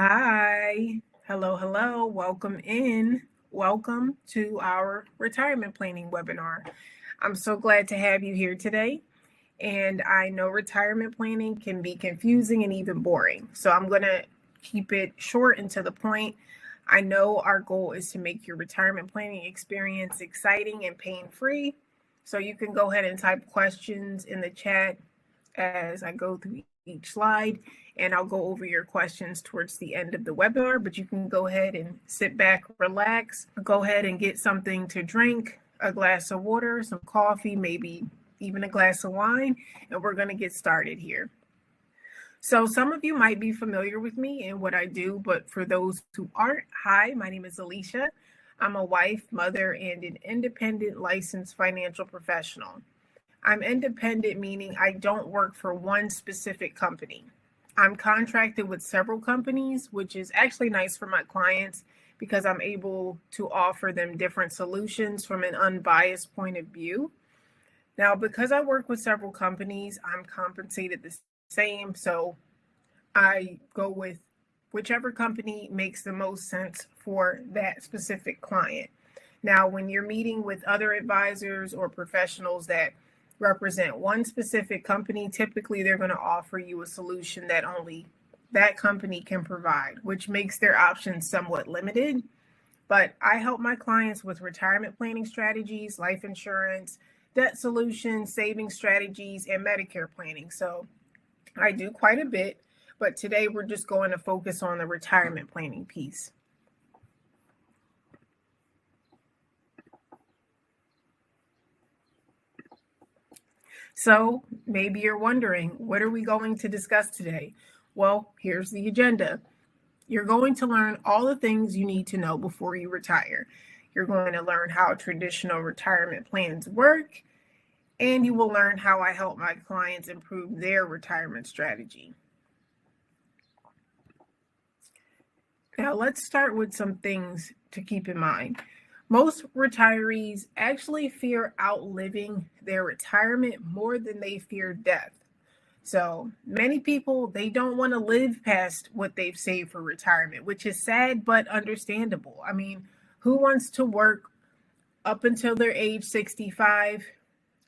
Hi. Hello, hello. Welcome in. Welcome to our retirement planning webinar. I'm so glad to have you here today. And I know retirement planning can be confusing and even boring. So I'm going to keep it short and to the point. I know our goal is to make your retirement planning experience exciting and pain-free. So you can go ahead and type questions in the chat as I go through each slide, and I'll go over your questions towards the end of the webinar, but you can go ahead and sit back, relax, go ahead and get something to drink, a glass of water, some coffee, maybe even a glass of wine, and we're going to get started here. So some of you might be familiar with me and what I do, but for those who aren't, hi, my name is Alicia. I'm a wife, mother, and an independent licensed financial professional. I'm independent, meaning I don't work for one specific company. I'm contracted with several companies, which is actually nice for my clients because I'm able to offer them different solutions from an unbiased point of view. Now, because I work with several companies, I'm compensated the same. So I go with whichever company makes the most sense for that specific client. Now, when you're meeting with other advisors or professionals that represent one specific company, typically they're going to offer you a solution that only that company can provide, which makes their options somewhat limited. But I help my clients with retirement planning strategies, life insurance, debt solutions, saving strategies, and Medicare planning. So I do quite a bit, but today we're just going to focus on the retirement planning piece. So maybe you're wondering, what are we going to discuss today? Well, here's the agenda. You're going to learn all the things you need to know before you retire. You're going to learn how traditional retirement plans work, and you will learn how I help my clients improve their retirement strategy. Now, let's start with some things to keep in mind. Most retirees actually fear outliving their retirement more than they fear death. So many people, they don't want to live past what they've saved for retirement, which is sad but understandable. I mean, who wants to work up until their age 65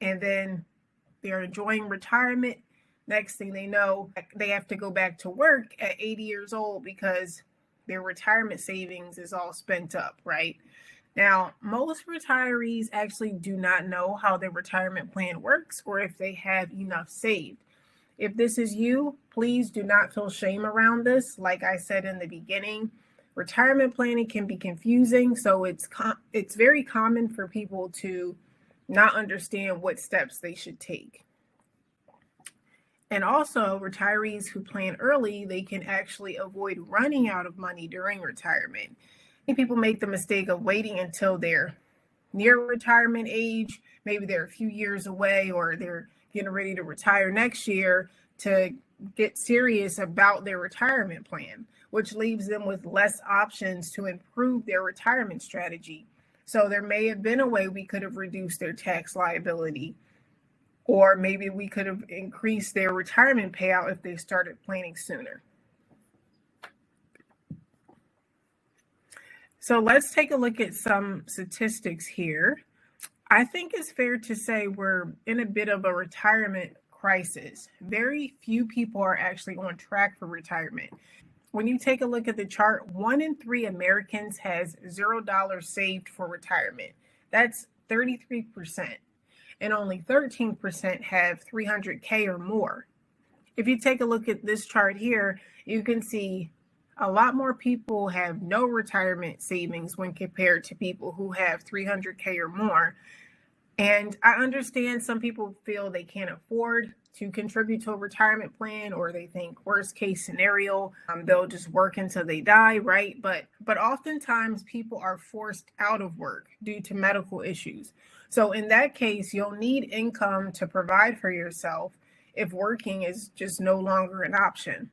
and then they're enjoying retirement? Next thing they know, they have to go back to work at 80 years old because their retirement savings is all spent up, right? Now, most retirees actually do not know how their retirement plan works or if they have enough saved. If this is you, please do not feel shame around this. Like I said in the beginning, retirement planning can be confusing, so it's very common for people to not understand what steps they should take. And also, retirees who plan early, they can actually avoid running out of money during retirement. People make the mistake of waiting until they're near retirement age, maybe they're a few years away or they're getting ready to retire next year to get serious about their retirement plan, which leaves them with less options to improve their retirement strategy. So there may have been a way we could have reduced their tax liability, or maybe we could have increased their retirement payout if they started planning sooner. So let's take a look at some statistics here. I think it's fair to say we're in a bit of a retirement crisis. Very few people are actually on track for retirement. When you take a look at the chart, 1 in 3 Americans has $0 saved for retirement. That's 33%. And only 13% have 300K or more. If you take a look at this chart here, you can see a lot more people have no retirement savings when compared to people who have 300K or more. And I understand some people feel they can't afford to contribute to a retirement plan, or they think worst case scenario, they'll just work until they die, right? But oftentimes people are forced out of work due to medical issues. So in that case, you'll need income to provide for yourself if working is just no longer an option.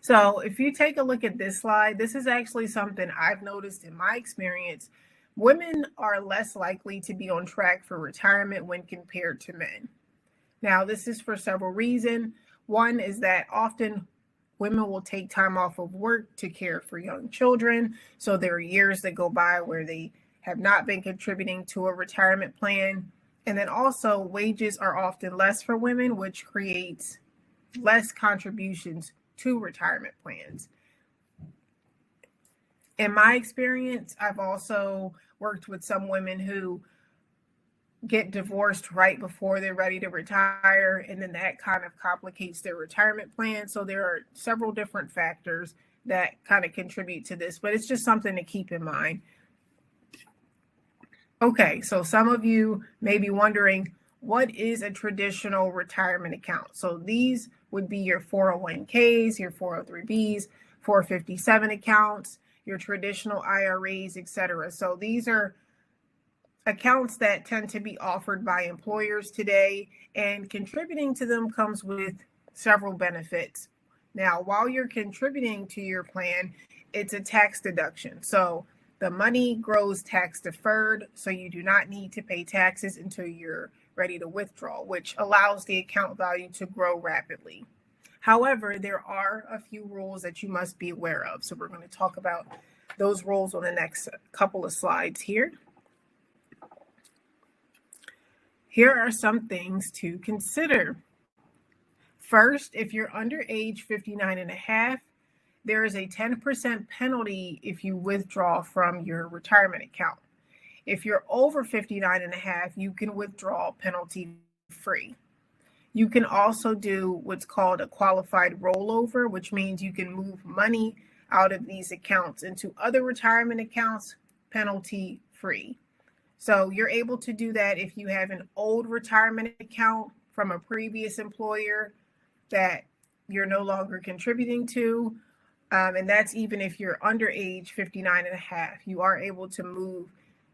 So if you take a look at this slide, this is actually something I've noticed in my experience. Women are less likely to be on track for retirement when compared to men. Now, this is for several reasons. One is that often women will take time off of work to care for young children. So there are years that go by where they have not been contributing to a retirement plan. And then also, wages are often less for women, which creates less contributions to retirement plans. In my experience, I've also worked with some women who get divorced right before they're ready to retire, and then that kind of complicates their retirement plan. So there are several different factors that kind of contribute to this, but it's just something to keep in mind. Okay, so some of you may be wondering, what is a traditional retirement account? So these would be your 401ks, your 403bs, 457 accounts, your traditional IRAs, etc. So these are accounts that tend to be offered by employers today, and contributing to them comes with several benefits. Now, while you're contributing to your plan, it's a tax deduction. So the money grows tax deferred, so you do not need to pay taxes until you're ready to withdraw, which allows the account value to grow rapidly. However, there are a few rules that you must be aware of. So we're going to talk about those rules on the next couple of slides here. Here are some things to consider. First, if you're under age 59 and a half, there is a 10% penalty if you withdraw from your retirement account. If you're over 59 and a half, you can withdraw penalty free. You can also do what's called a qualified rollover, which means you can move money out of these accounts into other retirement accounts penalty free. So you're able to do that if you have an old retirement account from a previous employer that you're no longer contributing to. And that's even if you're under age 59 and a half, you are able to move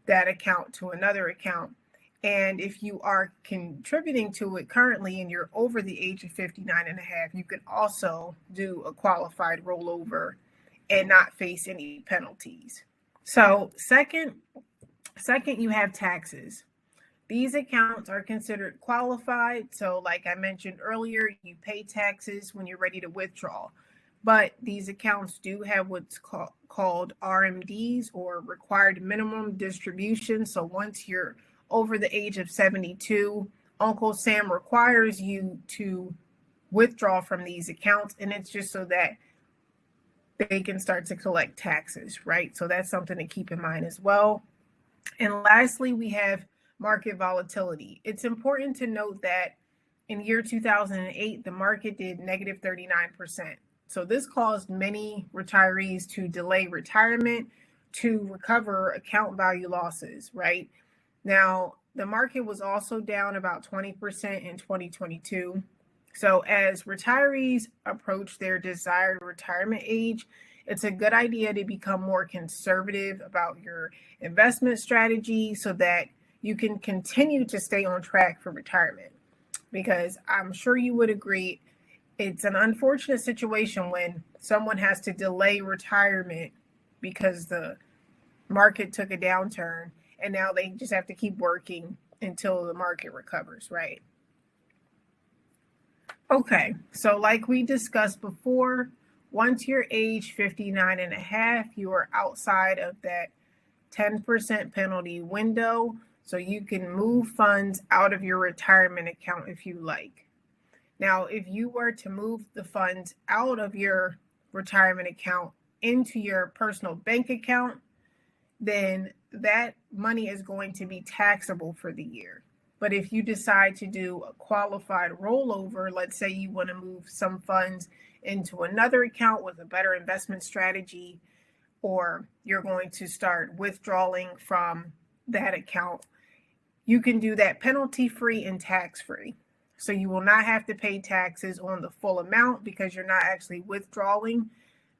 that account to another account. And if you are contributing to it currently and you're over the age of 59 and a half, you can also do a qualified rollover and not face any penalties. So second, you have taxes. These accounts are considered qualified. So like I mentioned earlier, you pay taxes when you're ready to withdraw. But these accounts do have what's called RMDs, or required minimum distribution. So once you're over the age of 72, Uncle Sam requires you to withdraw from these accounts. And it's just so that they can start to collect taxes, right? So that's something to keep in mind as well. And lastly, we have market volatility. It's important to note that in year 2008, the market did negative 39%. So this caused many retirees to delay retirement to recover account value losses, right? Now, the market was also down about 20% in 2022. So as retirees approach their desired retirement age, it's a good idea to become more conservative about your investment strategy so that you can continue to stay on track for retirement. Because I'm sure you would agree, it's an unfortunate situation when someone has to delay retirement because the market took a downturn and now they just have to keep working until the market recovers, right? Okay, so like we discussed before, once you're age 59 and a half, you are outside of that 10% penalty window, so you can move funds out of your retirement account if you like. Now, if you were to move the funds out of your retirement account into your personal bank account, then that money is going to be taxable for the year. But if you decide to do a qualified rollover, let's say you want to move some funds into another account with a better investment strategy, or you're going to start withdrawing from that account, you can do that penalty-free and tax-free. So you will not have to pay taxes on the full amount because you're not actually withdrawing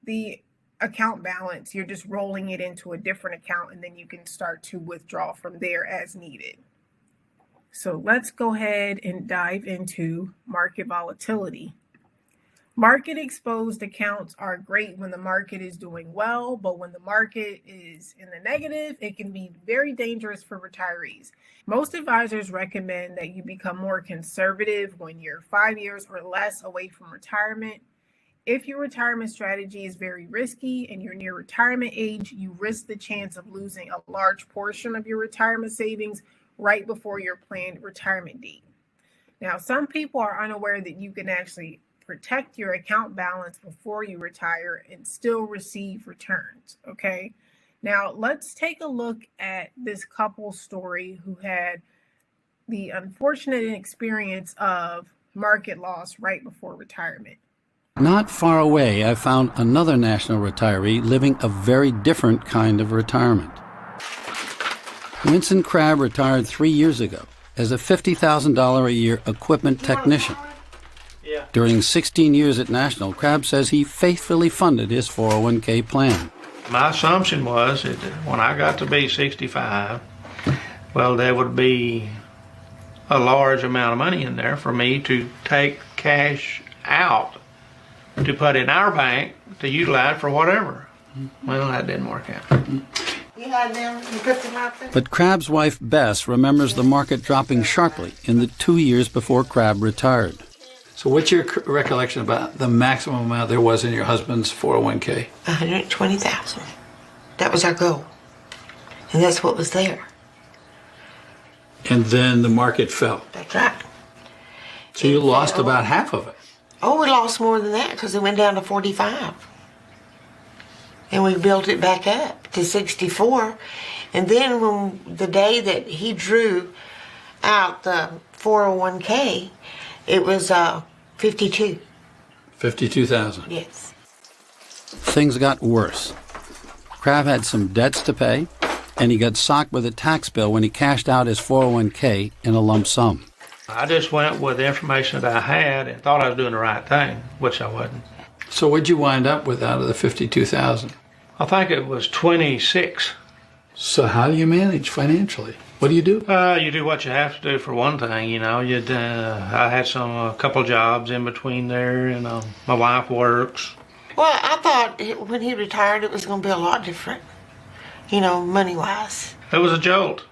the account balance. You're just rolling it into a different account, and then you can start to withdraw from there as needed. So let's go ahead and dive into market volatility. Market exposed accounts are great when the market is doing well, but when the market is in the negative, it can be very dangerous for retirees. Most advisors recommend that you become more conservative when you're 5 years or less away from retirement. If your retirement strategy is very risky and you're near retirement age, you risk the chance of losing a large portion of your retirement savings right before your planned retirement date. Now, some people are unaware that you can actually protect your account balance before you retire and still receive returns. Okay. Now, let's take a look at this couple story who had the unfortunate experience of market loss right before retirement. Not far away, I found another national retiree living a very different kind of retirement. Winston Crabb retired 3 years ago as a $50,000 a year equipment technician. During 16 years at National, Crabb says he faithfully funded his 401k plan. My assumption was that when I got to be 65, well, there would be a large amount of money in there for me to take cash out to put in our bank to utilize for whatever. Well, that didn't work out. But Crabb's wife, Bess, remembers the market dropping sharply in the 2 years before Crabb retired. So what's your recollection about the maximum amount there was in your husband's 401k? $120,000. That was our goal. And that's what was there. And then the market fell. That's right. So you lost about half of it. Oh, we lost more than that because it went down to 45. And we built it back up to 64. And then when the day that he drew out the 401k, it was 52. 52,000. Yes. Things got worse. Crabb had some debts to pay, and he got socked with a tax bill when he cashed out his 401k in a lump sum. I just went with the information that I had and thought I was doing the right thing, which I wasn't. So what'd you wind up with out of the 52,000? I think it was 26. So how do you manage financially? What do you do? You do what you have to do for one thing, you know. I had a couple jobs in between there, and my wife works. Well, I thought when he retired it was going to be a lot different, money-wise. It was a jolt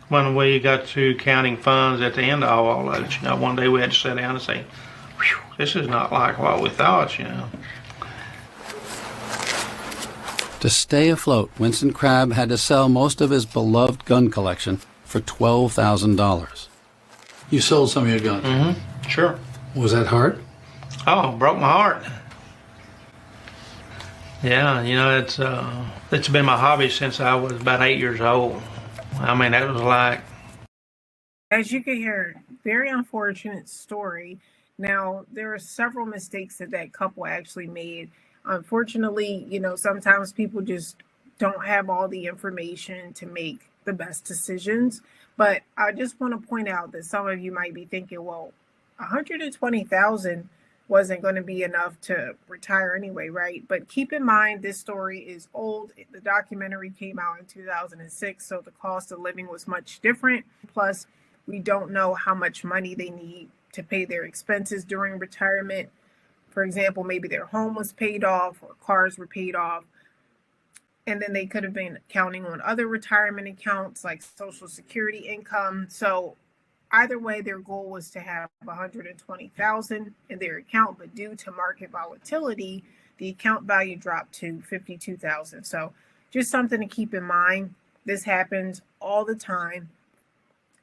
when we got to counting funds at the end of all of it. One day we had to sit down and say, this is not like what we thought, To stay afloat, Winston Crabb had to sell most of his beloved gun collection for $12,000. You sold some of your guns? Mm-hmm. Sure. Was that hard? Oh, broke my heart. Yeah, it's been my hobby since I was about 8 years old. I mean, that was like... As you can hear, very unfortunate story. Now, there are several mistakes that couple actually made. Unfortunately, sometimes people just don't have all the information to make the best decisions. But I just want to point out that some of you might be thinking, well, $120,000 wasn't going to be enough to retire anyway, right? But keep in mind, this story is old. The documentary came out in 2006, so the cost of living was much different. Plus, we don't know how much money they need to pay their expenses during retirement. For example, maybe their home was paid off or cars were paid off. And then they could have been counting on other retirement accounts like Social Security income. So either way, their goal was to have $120,000 in their account, but due to market volatility, the account value dropped to $52,000. So just something to keep in mind. This happens all the time.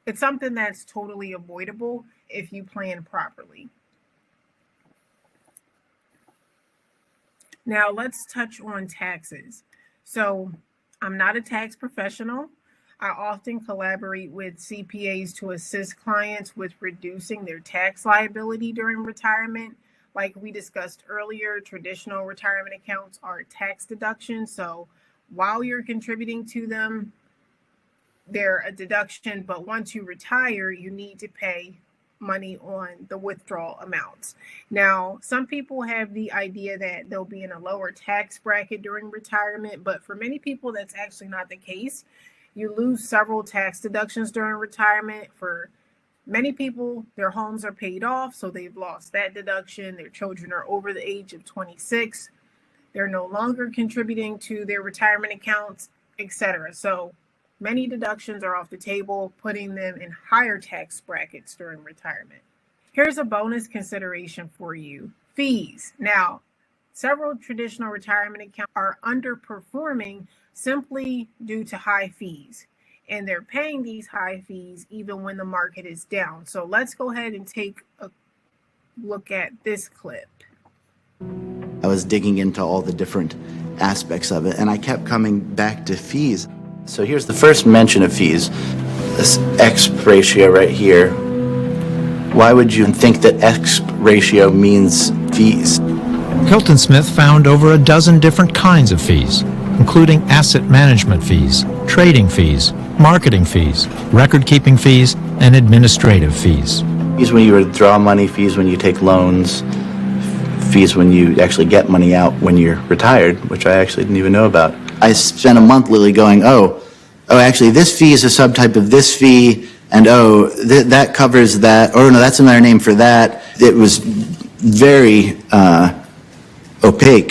It's something that's totally avoidable if you plan properly. Now let's touch on taxes. So I'm not a tax professional. I often collaborate with CPAs to assist clients with reducing their tax liability during retirement. Like we discussed earlier, traditional retirement accounts are tax deductions. So while you're contributing to them, they're a deduction, but once you retire, you need to pay money on the withdrawal amounts. Now, some people have the idea that they'll be in a lower tax bracket during retirement, but for many people, that's actually not the case. You lose several tax deductions during retirement. For many people, their homes are paid off, so they've lost that deduction. Their children are over the age of 26. They're no longer contributing to their retirement accounts, etc. So many deductions are off the table, putting them in higher tax brackets during retirement. Here's a bonus consideration for you. Fees. Now, several traditional retirement accounts are underperforming simply due to high fees. And they're paying these high fees even when the market is down. So let's go ahead and take a look at this clip. I was digging into all the different aspects of it, and I kept coming back to fees. So here's the first mention of fees, this X ratio right here. Why would you think that X ratio means fees? Hilton Smith found over a dozen different kinds of fees, including asset management fees, trading fees, marketing fees, record-keeping fees, and administrative fees. Fees when you withdraw money, fees when you take loans, fees when you actually get money out when you're retired, which I actually didn't even know about. I spent a month literally going, oh, actually this fee is a subtype of this fee, and that covers that, or no, that's another name for that. It was very opaque.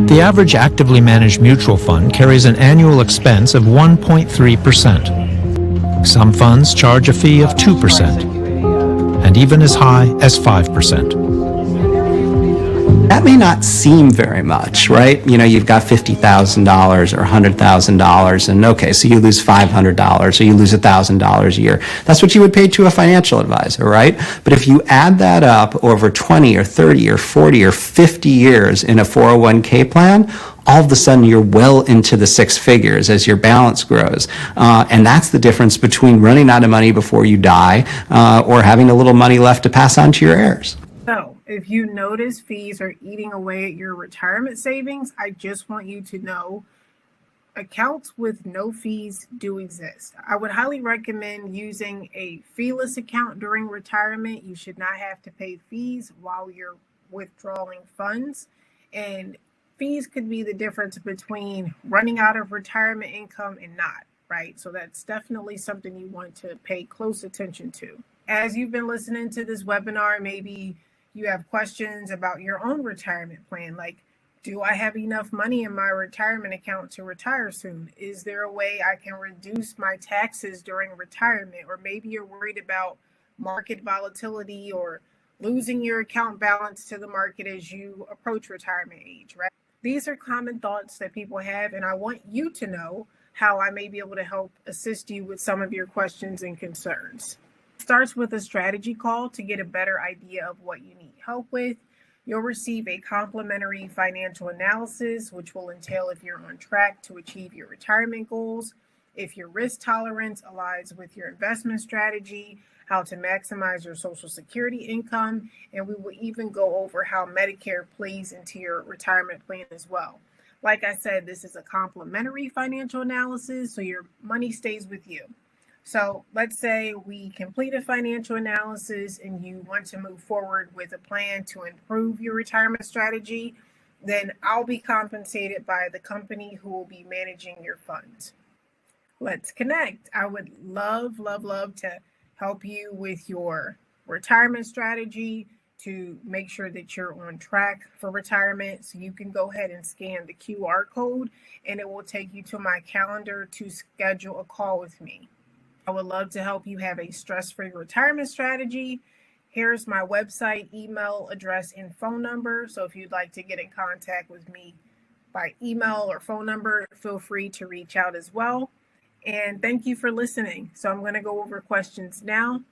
The average actively managed mutual fund carries an annual expense of 1.3%. Some funds charge a fee of 2%, and even as high as 5%. That may not seem very much, right? You know, you've got $50,000 or $100,000, and okay, so you lose $500 or you lose $1,000 a year. That's what you would pay to a financial advisor, right? But if you add that up over 20 or 30 or 40 or 50 years in a 401k plan, all of a sudden you're well into the six figures as your balance grows. And that's the difference between running out of money before you die or having a little money left to pass on to your heirs. So if you notice fees are eating away at your retirement savings, I just want you to know accounts with no fees do exist. I would highly recommend using a feeless account during retirement. You should not have to pay fees while you're withdrawing funds. And fees could be the difference between running out of retirement income and not, right? So that's definitely something you want to pay close attention to. As you've been listening to this webinar, maybe you have questions about your own retirement plan, like, do I have enough money in my retirement account to retire soon? Is there a way I can reduce my taxes during retirement? Or maybe you're worried about market volatility or losing your account balance to the market as you approach retirement age, right? These are common thoughts that people have, and I want you to know how I may be able to help assist you with some of your questions and concerns. Starts with a strategy call to get a better idea of what you need help with. You'll receive a complimentary financial analysis, which will entail if you're on track to achieve your retirement goals, if your risk tolerance aligns with your investment strategy, how to maximize your Social Security income, and we will even go over how Medicare plays into your retirement plan as well. Like I said, this is a complimentary financial analysis, so your money stays with you. So let's say we complete a financial analysis and you want to move forward with a plan to improve your retirement strategy, then I'll be compensated by the company who will be managing your funds. Let's connect. I would love to help you with your retirement strategy to make sure that you're on track for retirement. So you can go ahead and scan the QR code and it will take you to my calendar to schedule a call with me. I would love to help you have a stress-free retirement strategy. Here's my website, email address, and phone number. So if you'd like to get in contact with me by email or phone number, feel free to reach out as well. And thank you for listening. So I'm going to go over questions now.